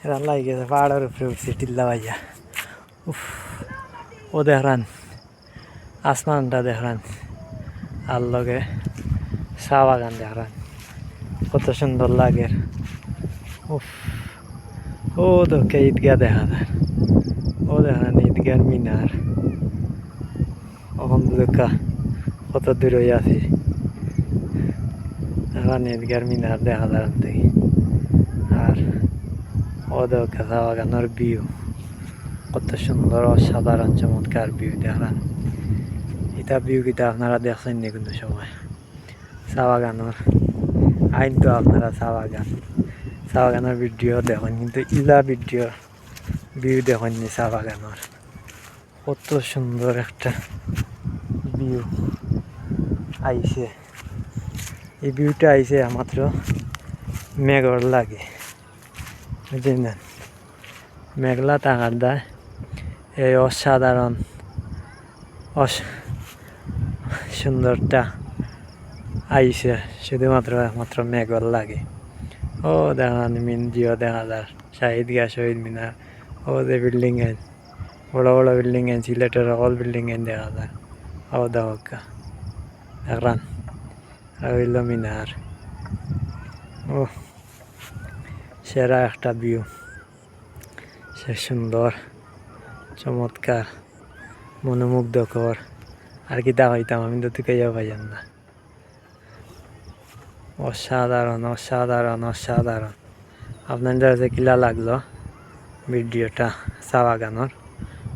এরা লাই গেছে পাহাড়ের উপরে উঠছে টিল্লা ভাইয়া। উফ, ও দেখরান আসমানটা দেখরান আর লগে চা বাগান দেখরান কত সুন্দর লাগে। উফ, ও তোকে ঈদগাহ দেখা যায়, ও দেখরান ঈদগার মিনার। ওখান দেখা কত দূরে আছি, এখন ঈদগার মিনার দেখা যায় থেকে। আর ও দেখা চা বাগানের ভিউ কত সুন্দর অসাধারণ চমৎকার ভিউ দেখলাম। এটা ভিউ কিটা আপনারা দেখছেন নি কিন্তু সময় চা বাগানের আইন তো আপনারা চা বাগানের ভিডিও দেখেন কিন্তু ইলা ভিউ দেখেন নি চা বাগানের। কত সুন্দর একটা ভিউ আইছে। এই ভিউটা আইছে মাত্র মেঘর লাগে, বুঝলেন না? মেঘলা টাকার দেয় এই অসাধারণ সুন্দরটা আইছে শুধুমাত্র একমাত্র মেঘর লাগে। ও দেখান জিও দেখা যায় শহীদ মিনার। ও যে বিল্ডিং এ বড় বড় বিল্ডিং এ সিলেটের অল বিল্ডিং এ দেখা যায়। ও দেখা দেখলাম হইল মিনার। ও সেরা একটা ভিউ, সে সুন্দর চমৎকার মনোমুগ্ধকর। আর কি দেখাইতাম, আমি তো তুই পাইয়াম না। অসাধারণ অসাধারণ অসাধারণ। আপনাদের কাছে কিলা লাগলো ভিডিওটা চা বাগানোর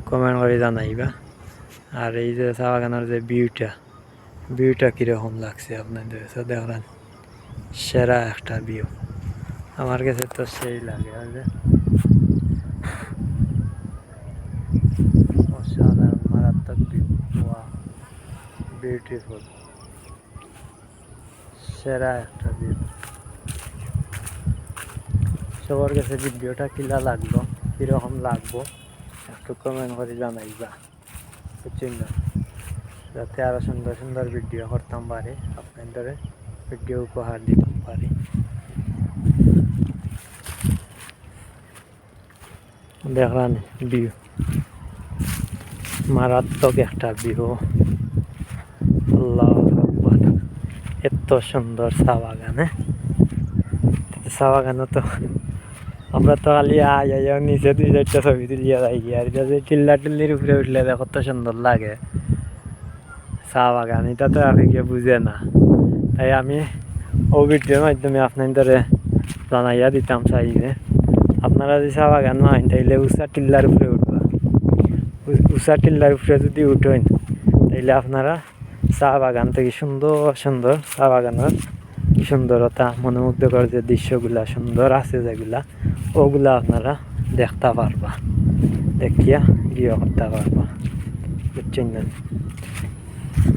কমেন্ট করে জানাইবা। আর এই যে চা বাগানোর যে ভিউটা কীরকম লাগছে আপনাদের কাছে দেখলেন, সেরা একটা ভিউ। আমার কাছে তো সেই লাগে। আর যে অসাধারণ মারাত্মক ভিউ, বিউটিফুল, সেরা একটা ভিউ। সবার কাছে ভিডিওটা কিলা লাগলো, কীরকম লাগবো একটু কমেন্ট করে জানাইবা, বুঝছেন না? যাতে আরও সুন্দর সুন্দর ভিডিও করতাম পারি, আপনাদের ভিডিও উপহার দিতাম পারি। দেখলাম ভিউ, মারাত্মক একটা ভিউ। আল্লাহু আকবার, এত সুন্দর চা বাগান। চা বাগানে তো আমরা তো খালি আইয়া নিচে 2-4টা ছবি তুলিয়া যাই। আর এটা যে টিল্লির উপরে উঠলে কত সুন্দর লাগে চা বাগান, এটা তো আর কেউ বুঝে না। তাই আমি ও ভিডিওর মাধ্যমে আপনাদের জানাইয়া দিতাম চাই যে আপনারা যদি চা বাগান মাইন তাইলে উষা টিল্লার উপরে উঠবা। উষা টিল্লার উপরে যদি উঠেন তাইলে আপনারা চা বাগান থেকে সুন্দর সুন্দর চা বাগানের সুন্দরতা, মনোমুগ্ধকর যে দৃশ্যগুলা সুন্দর আছে যেগুলা, ওগুলা আপনারা দেখতে পারবা, দেখিয়া গিয়ে করতে পারবা, বুঝছেন না?